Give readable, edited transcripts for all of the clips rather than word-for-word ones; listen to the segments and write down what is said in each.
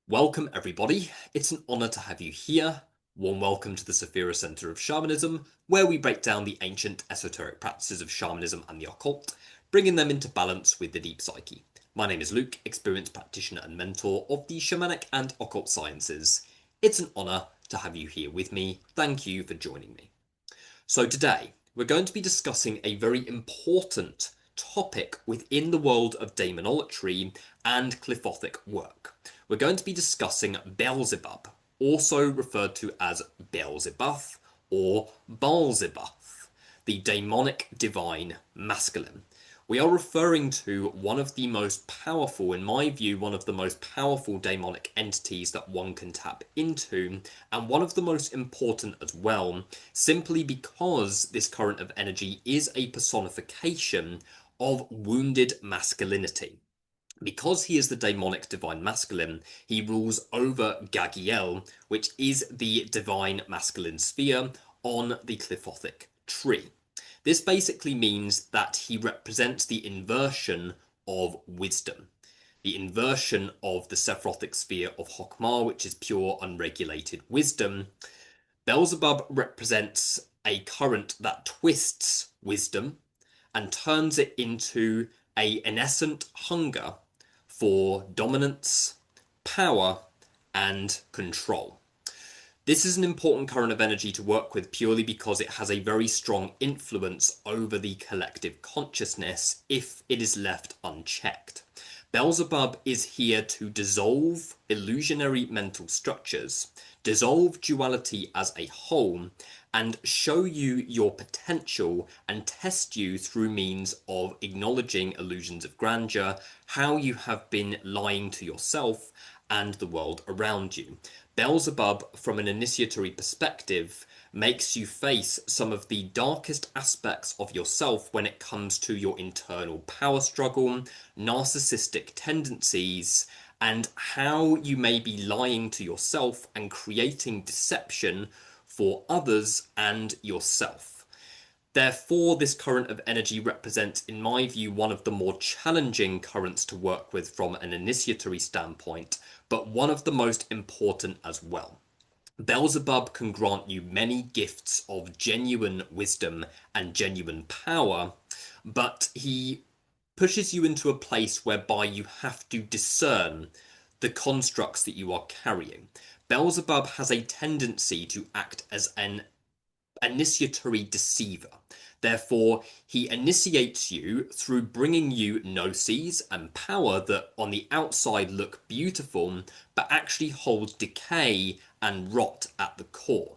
Welcome, everybody. It's an honor to have you here. Warm welcome to the Saphira Center of Shamanism, where we break down the ancient esoteric practices of shamanism and the occult, bringing them into balance with the deep psyche. My name is Luke, experienced practitioner and mentor of the shamanic and occult sciences. It's an honor to have you here with me. Thank you for joining me. So today, we're going to be discussing a very important topic within the world of demonology and Qliphothic work. We're going to be discussing Belzebub, also referred to as Beelzebub or Belzeub, the demonic divine masculine. We are referring to one of the most powerful, in my view, one of the most powerful demonic entities that one can tap into, and one of the most important as well, simply because this current of energy is a personification of wounded masculinity. Because he is the demonic divine masculine, he rules over Ghagiel, which is the divine masculine sphere on the Qliphothic tree. This basically means that he represents the inversion of wisdom, the inversion of the Sephirothic sphere of Chokmah, which is pure unregulated wisdom. Belzebub represents a current that twists wisdom and turns it into an evanescent hunger for dominance, power, and control. This is an important current of energy to work with purely because it has a very strong influence over the collective consciousness if it is left unchecked. Belzebub is here to dissolve illusionary mental structures, dissolve duality as a whole, and show you your potential and test you through means of acknowledging illusions of grandeur, how you have been lying to yourself and the world around you. Belzebub, from an initiatory perspective, makes you face some of the darkest aspects of yourself when it comes to your internal power struggle, narcissistic tendencies, and how you may be lying to yourself and creating deception for others and yourself. Therefore, this current of energy represents, in my view, one of the more challenging currents to work with from an initiatory standpoint, but one of the most important as well. Belzebub can grant you many gifts of genuine wisdom and genuine power, but he pushes you into a place whereby you have to discern the constructs that you are carrying. Belzebub has a tendency to act as an initiatory deceiver. Therefore, he initiates you through bringing you gnosis and power that on the outside look beautiful, but actually hold decay and rot at the core.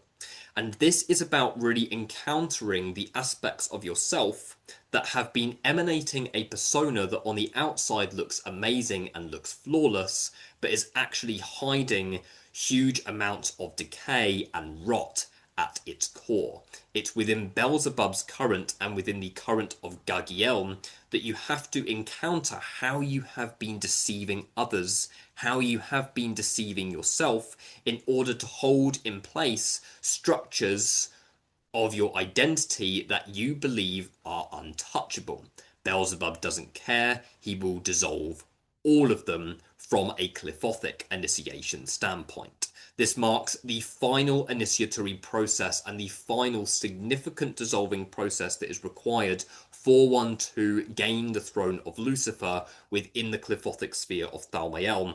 And this is about really encountering the aspects of yourself that have been emanating a persona that on the outside looks amazing and looks flawless, but is actually hiding huge amounts of decay and rot at its core. It's within Belzebub's current and within the current of Ghagiel that you have to encounter how you have been deceiving others, how you have been deceiving yourself in order to hold in place structures of your identity that you believe are untouchable. Belzebub doesn't care. He will dissolve all of them from a Qliphothic initiation standpoint. This marks the final initiatory process and the final significant dissolving process that is required for one to gain the throne of Lucifer within the Qliphothic sphere of Thalmael,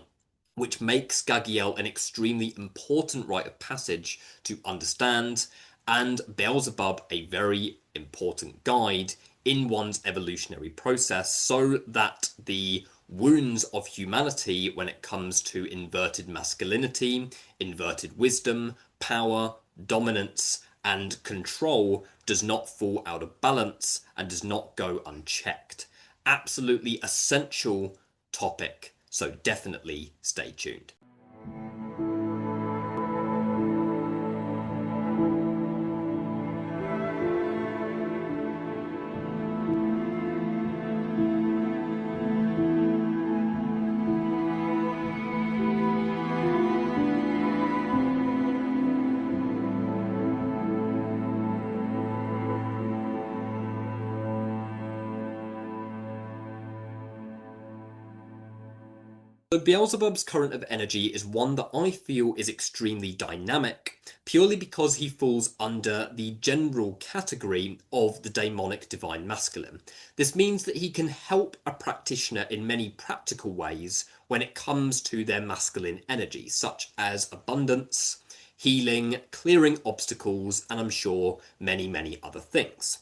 which makes Ghagiel an extremely important rite of passage to understand, and Beelzebub a very important guide in one's evolutionary process, so that the wounds of humanity when it comes to inverted masculinity, inverted wisdom, power, dominance, and control does not fall out of balance and does not go unchecked. Absolutely essential topic, so definitely stay tuned. So Beelzebub's current of energy is one that I feel is extremely dynamic, purely because he falls under the general category of the daemonic divine masculine. This means that he can help a practitioner in many practical ways when it comes to their masculine energy, such as abundance, healing, clearing obstacles, and I'm sure many, many other things.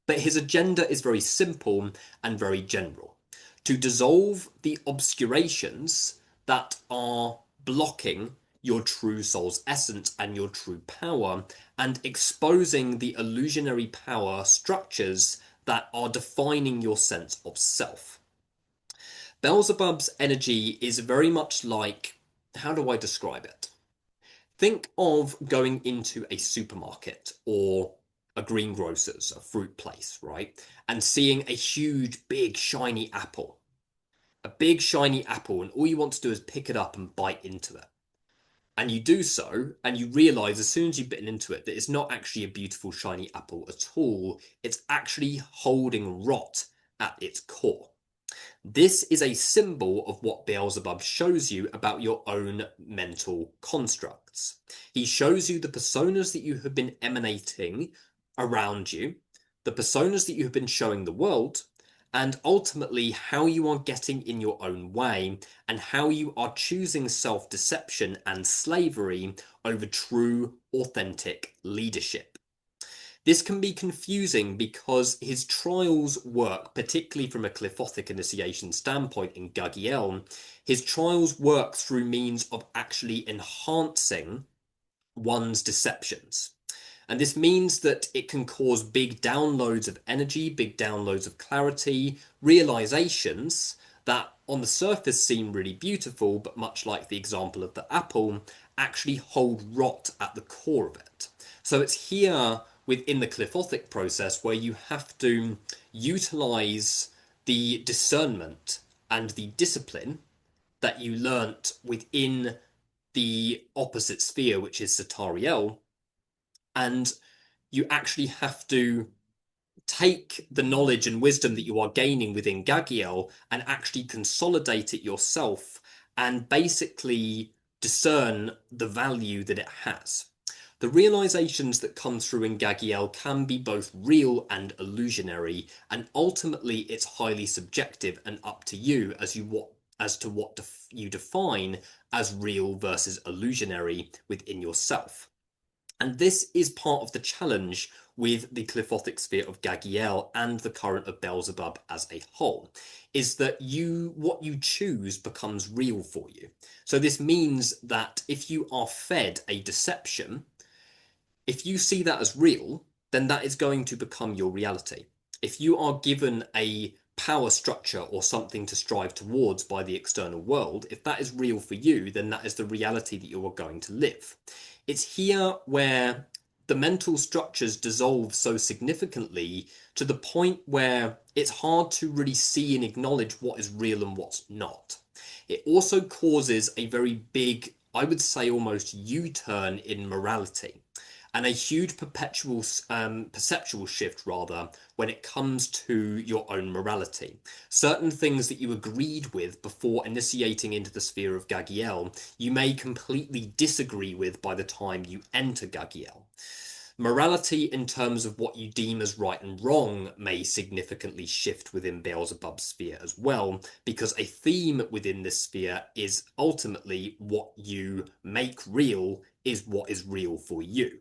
But his agenda is very simple and very general: to dissolve the obscurations that are blocking your true soul's essence and your true power, and exposing the illusionary power structures that are defining your sense of self. Beelzebub's energy is very much like, how do I describe it? Think of going into a supermarket or a greengrocer's, a fruit place, right? And seeing a huge, big, shiny apple. A big, shiny apple, and all you want to do is pick it up and bite into it. And you do so, and you realize as soon as you've bitten into it that it's not actually a beautiful, shiny apple at all. It's actually holding rot at its core. This is a symbol of what Beelzebub shows you about your own mental constructs. He shows you the personas that you have been emanating around you, the personas that you have been showing the world, and ultimately how you are getting in your own way and how you are choosing self-deception and slavery over true, authentic leadership. This can be confusing because his trials work, particularly from a Qliphothic initiation standpoint in Ghagiel. His trials work through means of actually enhancing one's deceptions. And this means that it can cause big downloads of energy, big downloads of clarity, realizations that on the surface seem really beautiful, but much like the example of the apple, actually hold rot at the core of it. So it's here within the Qliphothic process where you have to utilize the discernment and the discipline that you learnt within the opposite sphere, which is Satariel, and you actually have to take the knowledge and wisdom that you are gaining within Ghagiel and actually consolidate it yourself and basically discern the value that it has. The realizations that come through in Ghagiel can be both real and illusionary, and ultimately it's highly subjective and up to you as to what you define as real versus illusionary within yourself. And this is part of the challenge with the Qliphothic sphere of Ghagiel and the current of Belzebub as a whole, is that what you choose becomes real for you. So this means that if you are fed a deception, if you see that as real, then that is going to become your reality. If you are given a power structure or something to strive towards by the external world, if that is real for you, then that is the reality that you are going to live. It's here where the mental structures dissolve so significantly to the point where it's hard to really see and acknowledge what is real and what's not. It also causes a very big, I would say almost U-turn in morality, and a huge perpetual perceptual shift rather when it comes to your own morality. Certain things that you agreed with before initiating into the sphere of Ghagiel, you may completely disagree with by the time you enter Ghagiel. Morality in terms of what you deem as right and wrong may significantly shift within Beelzebub's sphere as well, because a theme within this sphere is ultimately what you make real is what is real for you,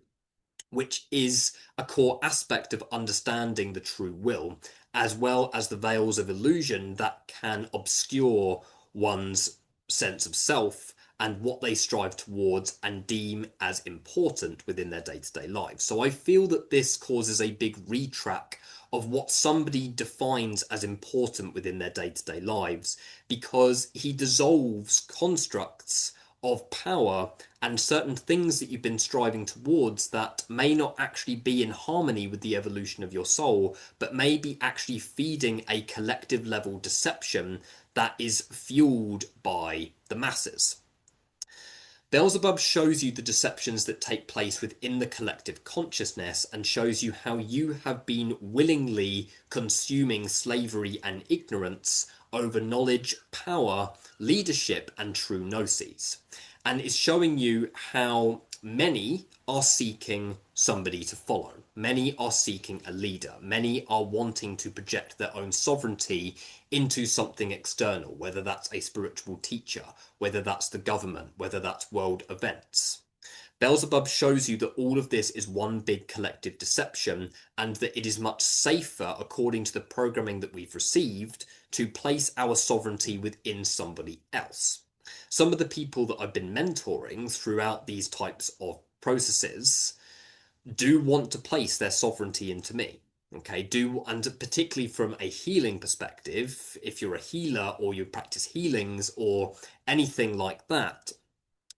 which is a core aspect of understanding the true will, as well as the veils of illusion that can obscure one's sense of self and what they strive towards and deem as important within their day-to-day lives. So I feel that this causes a big retrack of what somebody defines as important within their day-to-day lives, because he dissolves constructs of power and certain things that you've been striving towards that may not actually be in harmony with the evolution of your soul, but may be actually feeding a collective level deception that is fueled by the masses. Belzebub shows you the deceptions that take place within the collective consciousness and shows you how you have been willingly consuming slavery and ignorance over knowledge, power, leadership, and true gnosis. And it's showing you how many are seeking somebody to follow. Many are seeking a leader. Many are wanting to project their own sovereignty into something external, whether that's a spiritual teacher, whether that's the government, whether that's world events. Belzebub shows you that all of this is one big collective deception, and that it is much safer, according to the programming that we've received, to place our sovereignty within somebody else. Some of the people that I've been mentoring throughout these types of processes do want to place their sovereignty into me. Okay, and particularly from a healing perspective, if you're a healer or you practice healings or anything like that,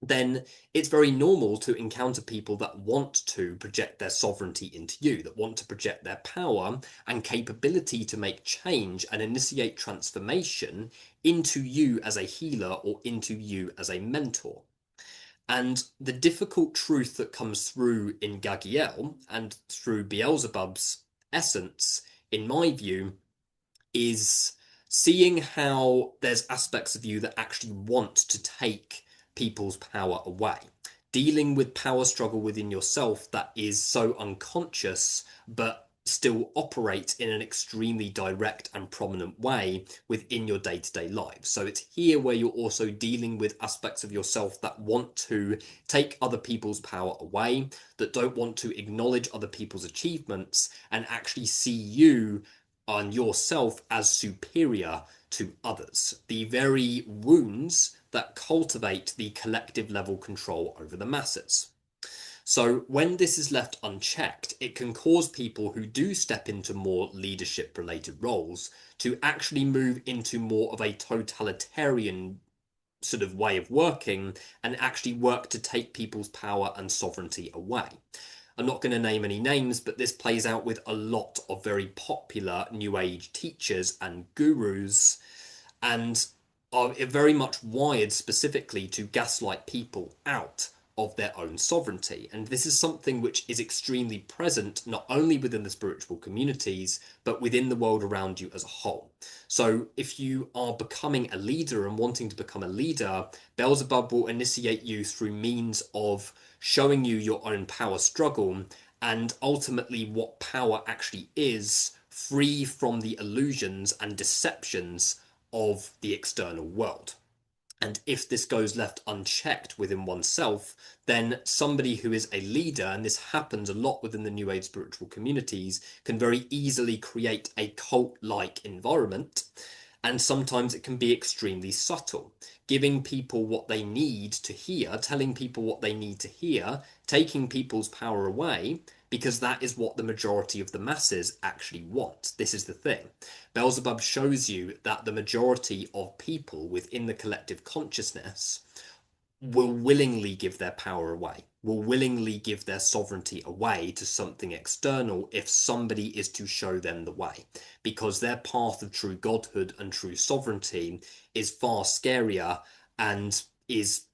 then it's very normal to encounter people that want to project their sovereignty into you, that want to project their power and capability to make change and initiate transformation into you as a healer or into you as a mentor. And the difficult truth that comes through in Ghagiel and through Beelzebub's essence, in my view, is seeing how there's aspects of you that actually want to take people's power away. Dealing with power struggle within yourself that is so unconscious, but still operates in an extremely direct and prominent way within your day-to-day life. So it's here where you're also dealing with aspects of yourself that want to take other people's power away, that don't want to acknowledge other people's achievements and actually see you and yourself as superior to others. The very wounds that cultivate the collective level control over the masses. So when this is left unchecked, it can cause people who do step into more leadership related roles to actually move into more of a totalitarian sort of way of working and actually work to take people's power and sovereignty away. I'm not going to name any names, but this plays out with a lot of very popular New Age teachers and gurus, and are very much wired specifically to gaslight people out of their own sovereignty. And this is something which is extremely present, not only within the spiritual communities, but within the world around you as a whole. So if you are becoming a leader and wanting to become a leader, Beelzebub will initiate you through means of showing you your own power struggle and ultimately what power actually is, free from the illusions and deceptions of the external world. And if this goes left unchecked within oneself, then somebody who is a leader, and this happens a lot within the New Age spiritual communities, can very easily create a cult-like environment. And sometimes it can be extremely subtle, giving people what they need to hear, telling people what they need to hear, taking people's power away, because that is what the majority of the masses actually want. This is the thing. Belzebub shows you that the majority of people within the collective consciousness will willingly give their power away, will willingly give their sovereignty away to something external if somebody is to show them the way, because their path of true godhood and true sovereignty is far scarier and is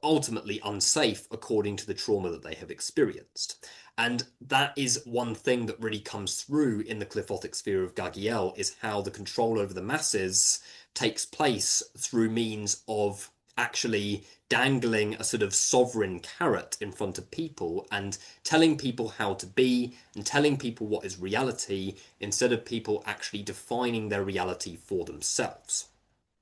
ultimately unsafe according to the trauma that they have experienced. And that is one thing that really comes through in the Qliphothic sphere of Ghagiel, is how the control over the masses takes place through means of actually dangling a sort of sovereign carrot in front of people and telling people how to be and telling people what is reality instead of people actually defining their reality for themselves.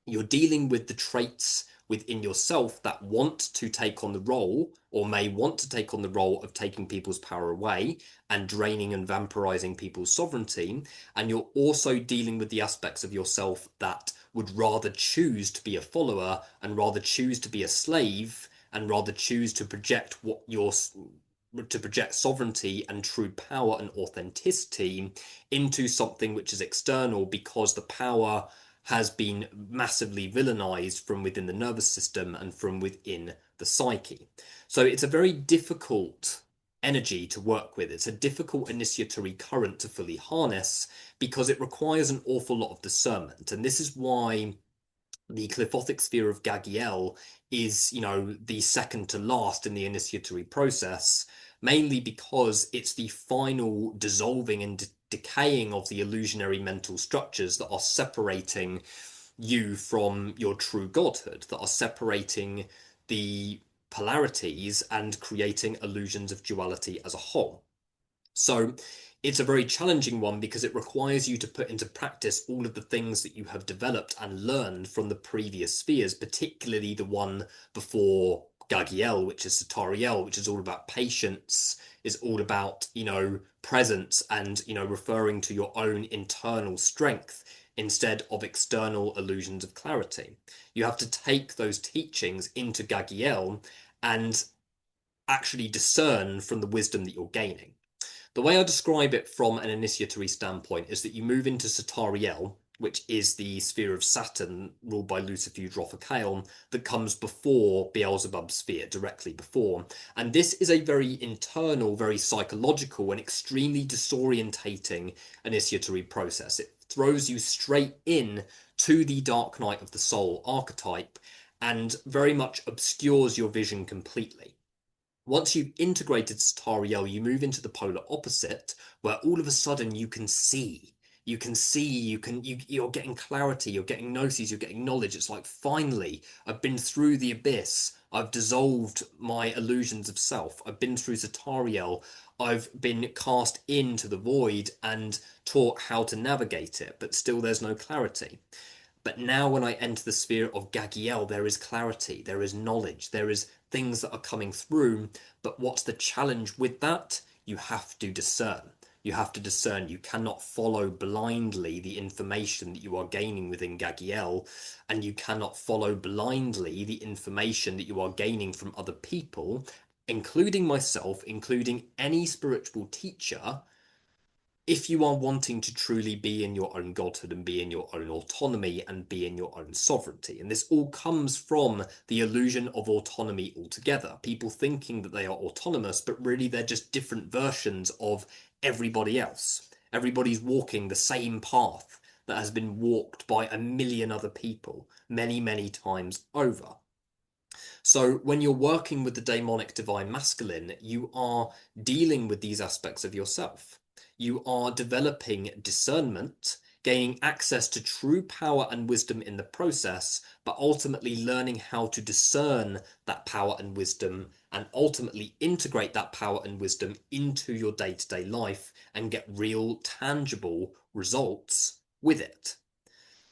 You're dealing with the traits within yourself that want to take on the role, or may want to take on the role, of taking people's power away and draining and vampirizing people's sovereignty. And you're also dealing with the aspects of yourself that would rather choose to be a follower and rather choose to be a slave and rather choose to project to project sovereignty and true power and authenticity into something which is external, because the power has been massively villainized from within the nervous system and from within the psyche. So it's a very difficult energy to work with. It's a difficult initiatory current to fully harness because it requires an awful lot of discernment. And this is why the Qliphothic sphere of Ghagiel is, the second to last in the initiatory process, mainly because it's the final dissolving and decaying of the illusionary mental structures that are separating you from your true godhood, that are separating the polarities and creating illusions of duality as a whole. So it's a very challenging one because it requires you to put into practice all of the things that you have developed and learned from the previous spheres, particularly the one before Ghagiel, which is Satariel, which is all about patience, is all about, presence and, referring to your own internal strength instead of external illusions of clarity. You have to take those teachings into Ghagiel and actually discern from the wisdom that you're gaining. The way I describe it from an initiatory standpoint is that you move into Satariel, which is the sphere of Saturn ruled by Lucifer Occult, that comes before Beelzebub's sphere, directly before. And this is a very internal, very psychological, and extremely disorientating initiatory process. It throws you straight in to the dark night of the soul archetype and very much obscures your vision completely. Once you've integrated Satariel, you move into the polar opposite, where all of a sudden you can see. You're getting clarity, you're getting gnosis, you're getting knowledge. It's like, finally, I've been through the abyss. I've dissolved my illusions of self. I've been through Satariel. I've been cast into the void and taught how to navigate it, but still there's no clarity. But now when I enter the sphere of Ghagiel, there is clarity, there is knowledge, there is things that are coming through. But what's the challenge with that? You have to discern. You have to discern. You cannot follow blindly the information that you are gaining within Ghagiel, and you cannot follow blindly the information that you are gaining from other people, including myself, including any spiritual teacher, if you are wanting to truly be in your own godhood and be in your own autonomy and be in your own sovereignty. And this all comes from the illusion of autonomy altogether. People thinking that they are autonomous, but really they're just different versions of everybody else. Everybody's walking the same path that has been walked by a million other people many, many times over. So when you're working with the daemonic divine masculine, you are dealing with these aspects of yourself. You are developing discernment, gaining access to true power and wisdom in the process, but ultimately learning how to discern that power and wisdom and ultimately integrate that power and wisdom into your day-to-day life and get real, tangible results with it.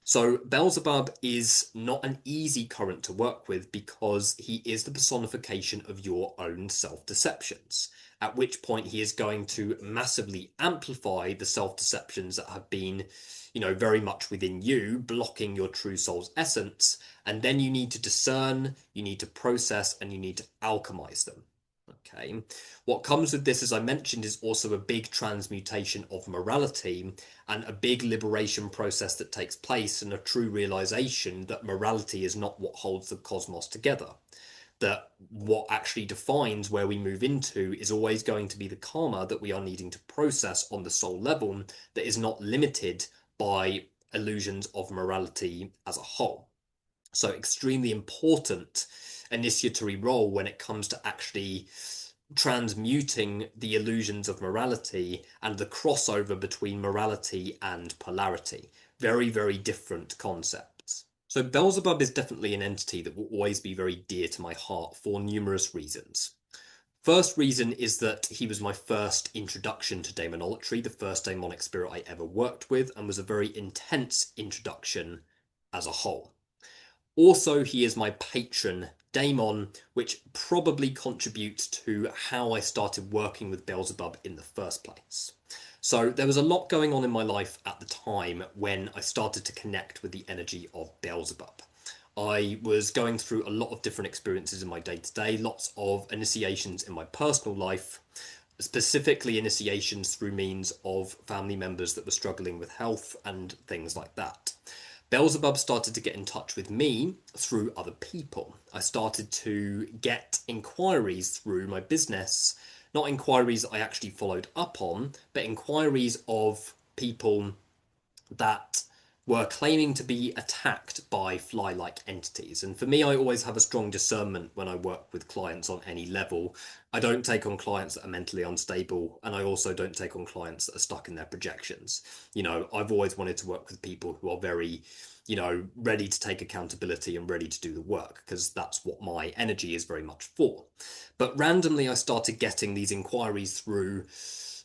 So Belzebub is not an easy current to work with because he is the personification of your own self-deceptions, at which point he is going to massively amplify the self-deceptions that have been, very much within you, blocking your true soul's essence. And then you need to discern, you need to process, and you need to alchemize them. Okay. What comes with this, as I mentioned, is also a big transmutation of morality and a big liberation process that takes place, and a true realization that morality is not what holds the cosmos together. That what actually defines where we move into is always going to be the karma that we are needing to process on the soul level, that is not limited by illusions of morality as a whole. So extremely important initiatory role when it comes to actually transmuting the illusions of morality and the crossover between morality and polarity. Very, very different concepts. So Belzebub is definitely an entity that will always be very dear to my heart for numerous reasons. First reason is that he was my first introduction to demonology, the first demonic spirit I ever worked with, and was a very intense introduction as a whole. Also, he is my patron daemon, which probably contributes to how I started working with Belzebub in the first place. So there was a lot going on in my life at the time when I started to connect with the energy of Belzebub. I was going through a lot of different experiences in my day-to-day, lots of initiations in my personal life, specifically initiations through means of family members that were struggling with health and things like that. Belzebub started to get in touch with me through other people. I started to get inquiries through my business, not inquiries that I actually followed up on, but inquiries of people that were claiming to be attacked by fly-like entities. And for me, I always have a strong discernment when I work with clients on any level. I don't take on clients that are mentally unstable, and I also don't take on clients that are stuck in their projections. I've always wanted to work with people who are very you know, ready to take accountability and ready to do the work, because that's what my energy is very much for. But randomly, I started getting these inquiries through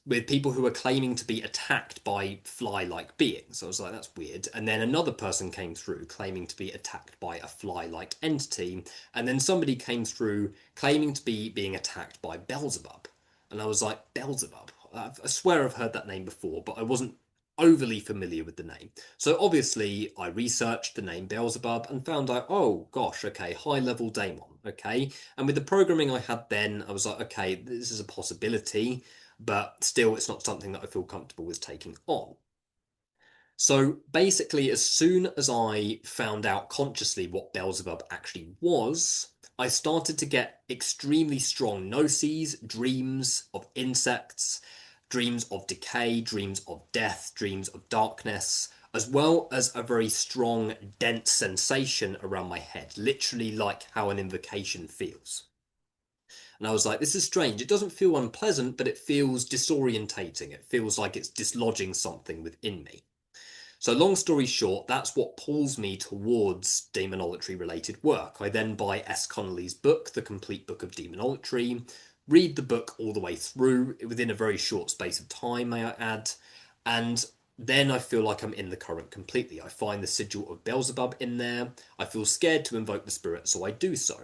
with people who were claiming to be attacked by fly-like beings. So I was like, that's weird. And then another person came through claiming to be attacked by a fly-like entity. And then somebody came through claiming to be being attacked by Belzebub. And I was like, Belzebub? I swear I've heard that name before, but I wasn't overly familiar with the name. So obviously I researched the name Beelzebub and found out, oh gosh, okay, high level daemon, okay. And with the programming I had then, I was like, okay, this is a possibility, but still it's not something that I feel comfortable with taking on. So basically, as soon as I found out consciously what Beelzebub actually was, I started to get extremely strong gnosis, dreams of insects, dreams of decay, dreams of death, dreams of darkness, as well as a very strong, dense sensation around my head, literally like how an invocation feels. And I was like, this is strange. It doesn't feel unpleasant, but it feels disorientating. It feels like it's dislodging something within me. So long story short, that's what pulls me towards demonology related work. I then buy S. Connolly's book, The Complete Book of Demonology, read the book all the way through within a very short space of time, may I add, and then I feel like I'm in the current completely. I find the sigil of Beelzebub in there. I feel scared to invoke the spirit, so I do so.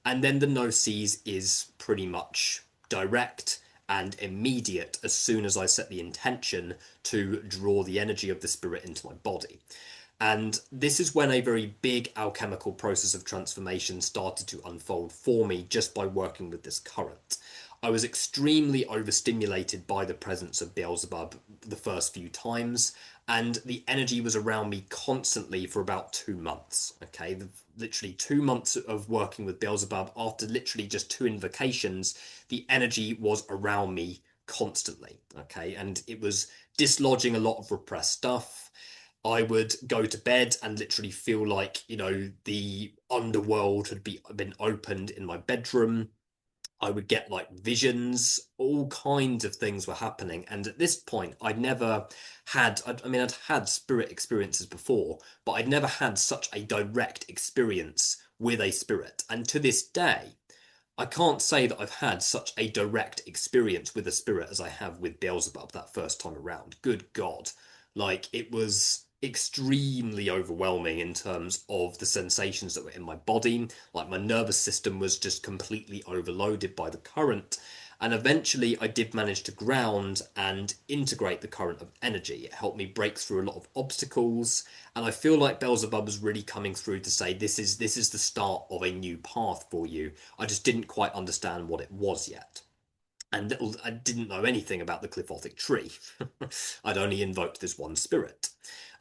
And then the gnosis is pretty much direct and immediate as soon as I set the intention to draw the energy of the spirit into my body. And this is when a very big alchemical process of transformation started to unfold for me just by working with this current. I was extremely overstimulated by the presence of Beelzebub the first few times, and the energy was around me constantly for about 2 months. Okay, literally 2 months of working with Beelzebub. After literally just 2 invocations, the energy was around me constantly. Okay, and it was dislodging a lot of repressed stuff. I would go to bed and literally feel like, you know, the underworld had been opened in my bedroom. I would get like visions, all kinds of things were happening. And at this point, I'd never had, I mean, I'd had spirit experiences before, but I'd never had such a direct experience with a spirit. And to this day, I can't say that I've had such a direct experience with a spirit as I have with Beelzebub that first time around. Good God. Like, it was extremely overwhelming in terms of the sensations that were in my body. Like, my nervous system was just completely overloaded by the current. And eventually, I did manage to ground and integrate the current of energy. It helped me break through a lot of obstacles. And I feel like Beelzebub was really coming through to say, this is the start of a new path for you. I just didn't quite understand what it was yet. And I didn't know anything about the Qliphothic tree. I'd only invoked this one spirit.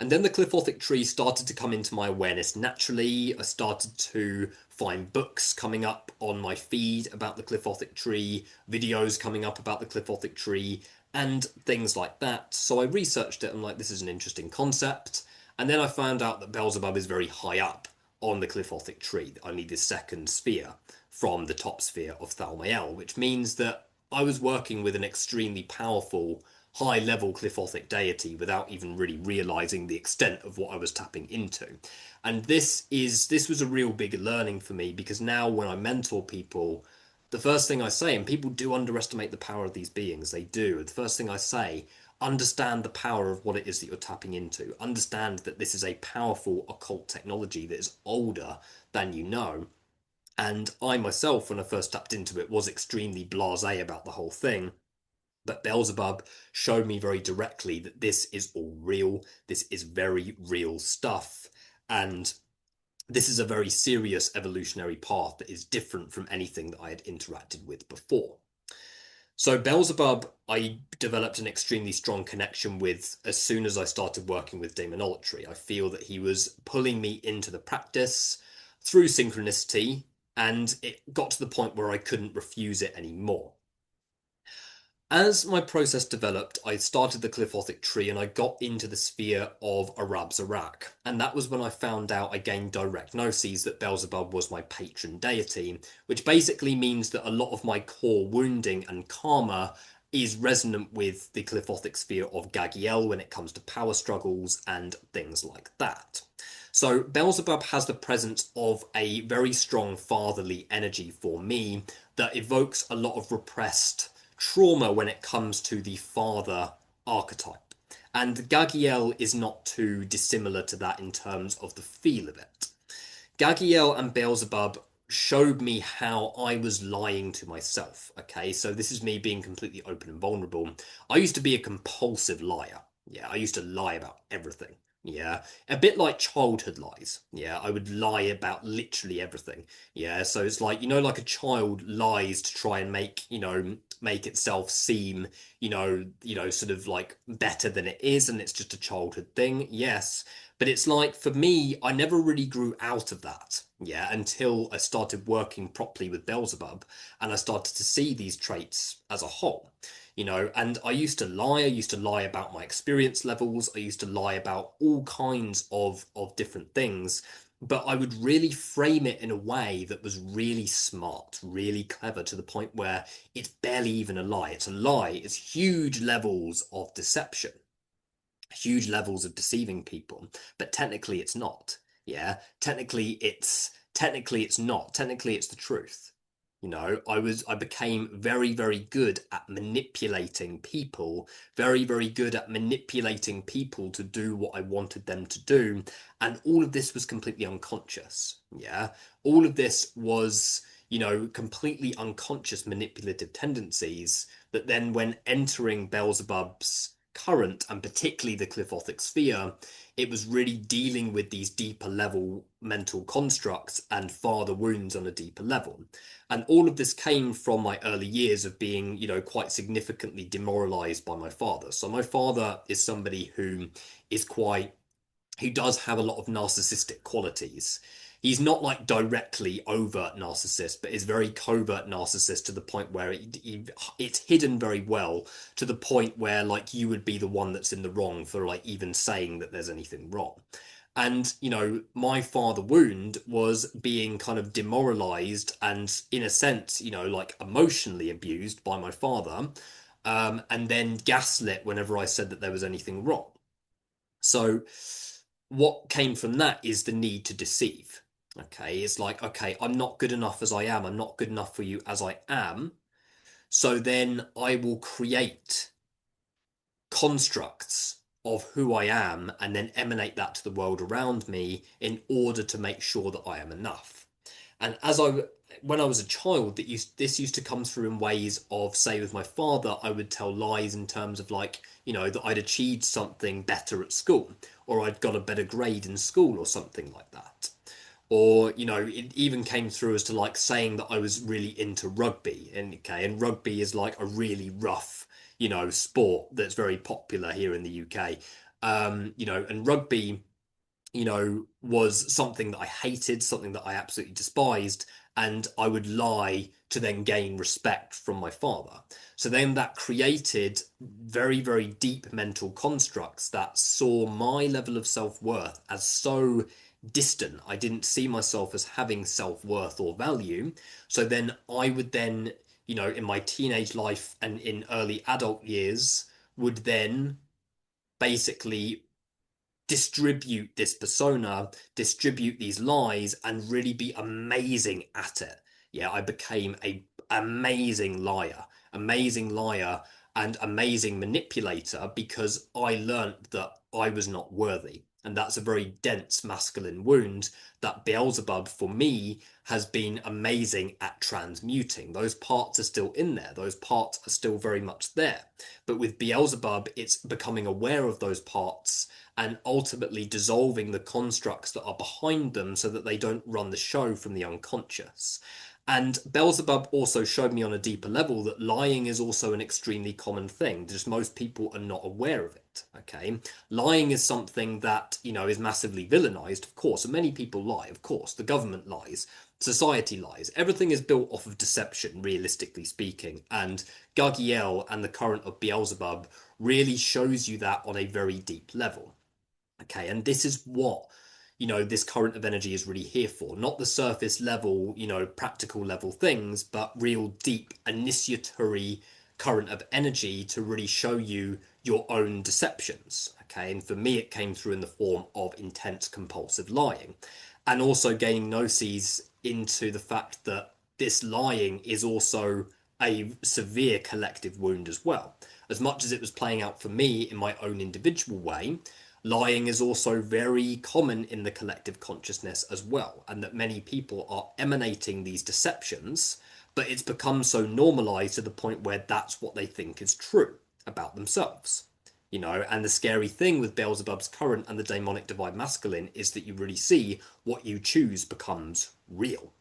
And then the Qliphothic tree started to come into my awareness naturally. I started to find books coming up on my feed about the Qliphothic tree, videos coming up about the Qliphothic tree, and things like that. So I researched it and like, this is an interesting concept. And then I found out that Belzebub is very high up on the Qliphothic tree, only the second sphere from the top sphere of Thalmael, which means that I was working with an extremely powerful, high-level Qliphothic deity without even really realizing the extent of what I was tapping into. And this was a real big learning for me, because now when I mentor people, the first thing I say, and people do underestimate the power of these beings, they do. The first thing I say, understand the power of what it is that you're tapping into. Understand that this is a powerful occult technology that is older than you know. And I myself, when I first tapped into it, was extremely blasé about the whole thing. But Beelzebub showed me very directly that this is all real. This is very real stuff. And this is a very serious evolutionary path that is different from anything that I had interacted with before. So Belzebub, I developed an extremely strong connection with as soon as I started working with Demonology. I feel that he was pulling me into the practice through synchronicity, and it got to the point where I couldn't refuse it anymore. As my process developed, I started the Qliphothic tree and I got into the sphere of Arab Zarak. And that was when I found out I gained direct gnosis that Belzebub was my patron deity, which basically means that a lot of my core wounding and karma is resonant with the Qliphothic sphere of Ghagiel when it comes to power struggles and things like that. So Beelzebub has the presence of a very strong fatherly energy for me that evokes a lot of repressed trauma when it comes to the father archetype. And Ghagiel is not too dissimilar to that in terms of the feel of it. Ghagiel and Beelzebub showed me how I was lying to myself. Okay, so this is me being completely open and vulnerable. I used to be a compulsive liar. Yeah, I used to lie about everything. Yeah, a bit like childhood lies. Yeah, I would lie about literally everything. Yeah, so it's like, like a child lies to try and make itself seem, sort of like better than it is, and it's just a childhood thing. Yes, but it's like for me, I never really grew out of that, yeah, until I started working properly with Beelzebub and I started to see these traits as a whole, and I used to lie. I used to lie about my experience levels. I used to lie about all kinds of different things, but I would really frame it in a way that was really smart, really clever, to the point where it's barely even a lie. It's a lie. It's huge levels of deception, huge levels of deceiving people, but technically it's not. Yeah, technically it's not. Technically it's the truth. I became very, very good at manipulating people, very, very good at manipulating people to do what I wanted them to do. And all of this was completely unconscious. Yeah. All of this was, completely unconscious manipulative tendencies that then, when entering Beelzebub's current, and particularly the Qliphothic sphere, it was really dealing with these deeper level mental constructs and father wounds on a deeper level. And all of this came from my early years of being, quite significantly demoralized by my father. So my father is somebody who does have a lot of narcissistic qualities. He's not like directly overt narcissist, but is very covert narcissist, to the point where it's hidden very well, to the point where like you would be the one that's in the wrong for like even saying that there's anything wrong. And, my father wound was being kind of demoralized and, in a sense, like emotionally abused by my father, and then gaslit whenever I said that there was anything wrong. So what came from that is the need to deceive. Okay, it's like, okay, I'm not good enough as I am. I'm not good enough for you as I am. So then I will create constructs of who I am and then emanate that to the world around me in order to make sure that I am enough. And when I was a child, this used to come through in ways of, say, with my father, I would tell lies in terms of like, that I'd achieved something better at school, or I'd got a better grade in school, or something like that. Or, it even came through as to like saying that I was really into rugby. And okay, and rugby is like a really rough, sport that's very popular here in the UK. And rugby, was something that I hated, something that I absolutely despised, and I would lie to then gain respect from my father. So then that created very, very deep mental constructs that saw my level of self-worth as so distant. I didn't see myself as having self-worth or value. So then I would then, in my teenage life and in early adult years, would then basically distribute this persona, distribute these lies, and really be amazing at it. Yeah, I became a amazing liar, and amazing manipulator, because I learnt that I was not worthy. And that's a very dense masculine wound that Beelzebub, for me, has been amazing at transmuting. Those parts are still in there. Those parts are still very much there. But with Beelzebub, it's becoming aware of those parts and ultimately dissolving the constructs that are behind them so that they don't run the show from the unconscious. And Beelzebub also showed me on a deeper level that lying is also an extremely common thing. Just most people are not aware of it. Okay, lying is something that is massively villainized, of course, and many people lie. Of course, the government lies, society lies. Everything is built off of deception, realistically speaking. And Ghagiel and the current of Beelzebub really shows you that on a very deep level. Okay, and this is what, this current of energy is really here for. Not the surface level, practical level things, but real deep initiatory current of energy to really show you your own deceptions. Okay, and for me, it came through in the form of intense compulsive lying, and also gaining gnosis into the fact that this lying is also a severe collective wound as well. As much as it was playing out for me in my own individual way, lying is also very common in the collective consciousness as well, and that many people are emanating these deceptions, but it's become so normalized to the point where that's what they think is true about themselves. You know, and the scary thing with Beelzebub's current and the demonic divine masculine is that you really see what you choose becomes real.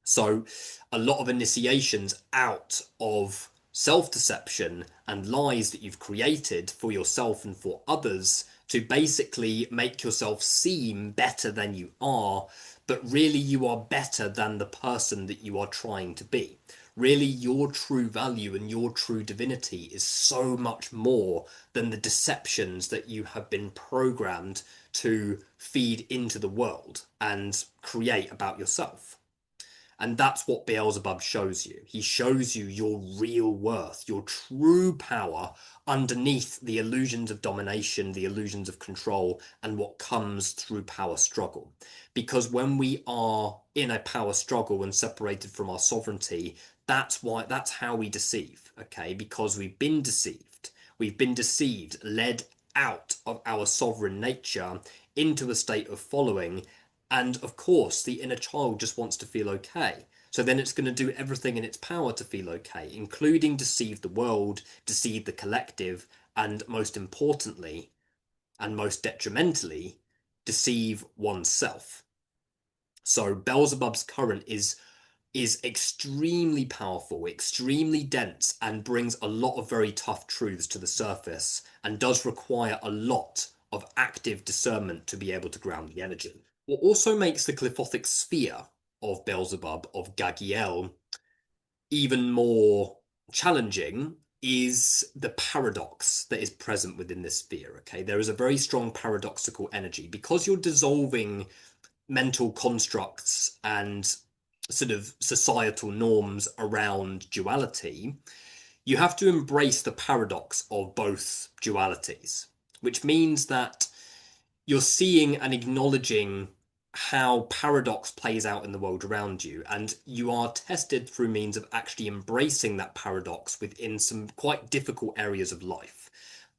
So a lot of initiations out of self-deception and lies that you've created for yourself and for others to basically make yourself seem better than you are, but really you are better than the person that you are trying to be. Really, your true value and your true divinity is so much more than the deceptions that you have been programmed to feed into the world and create about yourself. And that's what Beelzebub shows you. He shows you your real worth, your true power underneath the illusions of domination, the illusions of control, and what comes through power struggle. Because when we are in a power struggle and separated from our sovereignty, that's how we deceive, okay? Because we've been deceived. We've been deceived, led out of our sovereign nature into a state of following. And of course, the inner child just wants to feel okay. So then it's going to do everything in its power to feel okay, including deceive the world, deceive the collective, and most importantly, and most detrimentally, deceive oneself. So Beelzebub's current is extremely powerful, extremely dense, and brings a lot of very tough truths to the surface, and does require a lot of active discernment to be able to ground the energy. What also makes the Qliphothic sphere of Beelzebub, of Ghagiel, even more challenging is the paradox that is present within this sphere. Okay, there is a very strong paradoxical energy because you're dissolving mental constructs and sort of societal norms around duality. You have to embrace the paradox of both dualities, which means that you're seeing and acknowledging how paradox plays out in the world around you, and you are tested through means of actually embracing that paradox within some quite difficult areas of life.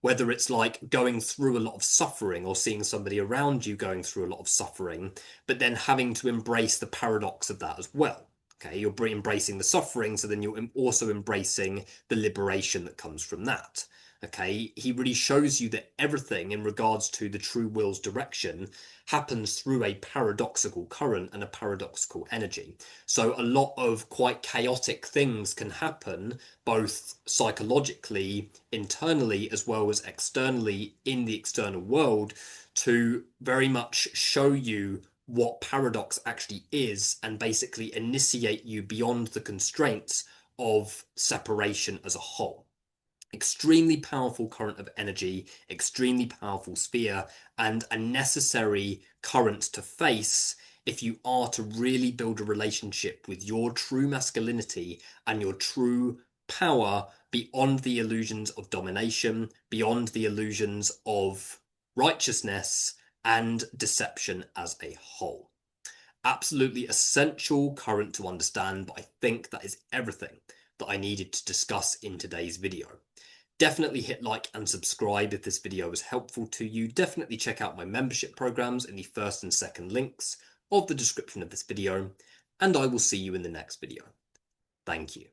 Whether it's like going through a lot of suffering or seeing somebody around you going through a lot of suffering, but then having to embrace the paradox of that as well. Okay, you're embracing the suffering, so then you're also embracing the liberation that comes from that. Okay, he really shows you that everything in regards to the true will's direction happens through a paradoxical current and a paradoxical energy. So a lot of quite chaotic things can happen, both psychologically, internally, as well as externally in the external world, to very much show you what paradox actually is and basically initiate you beyond the constraints of separation as a whole. Extremely powerful current of energy, extremely powerful sphere, and a necessary current to face if you are to really build a relationship with your true masculinity and your true power beyond the illusions of domination, beyond the illusions of righteousness and deception as a whole. Absolutely essential current to understand, but I think that is everything that I needed to discuss in today's video. Definitely hit like and subscribe if this video was helpful to you. Definitely check out my membership programs in the first and second links of the description of this video, and I will see you in the next video. Thank you.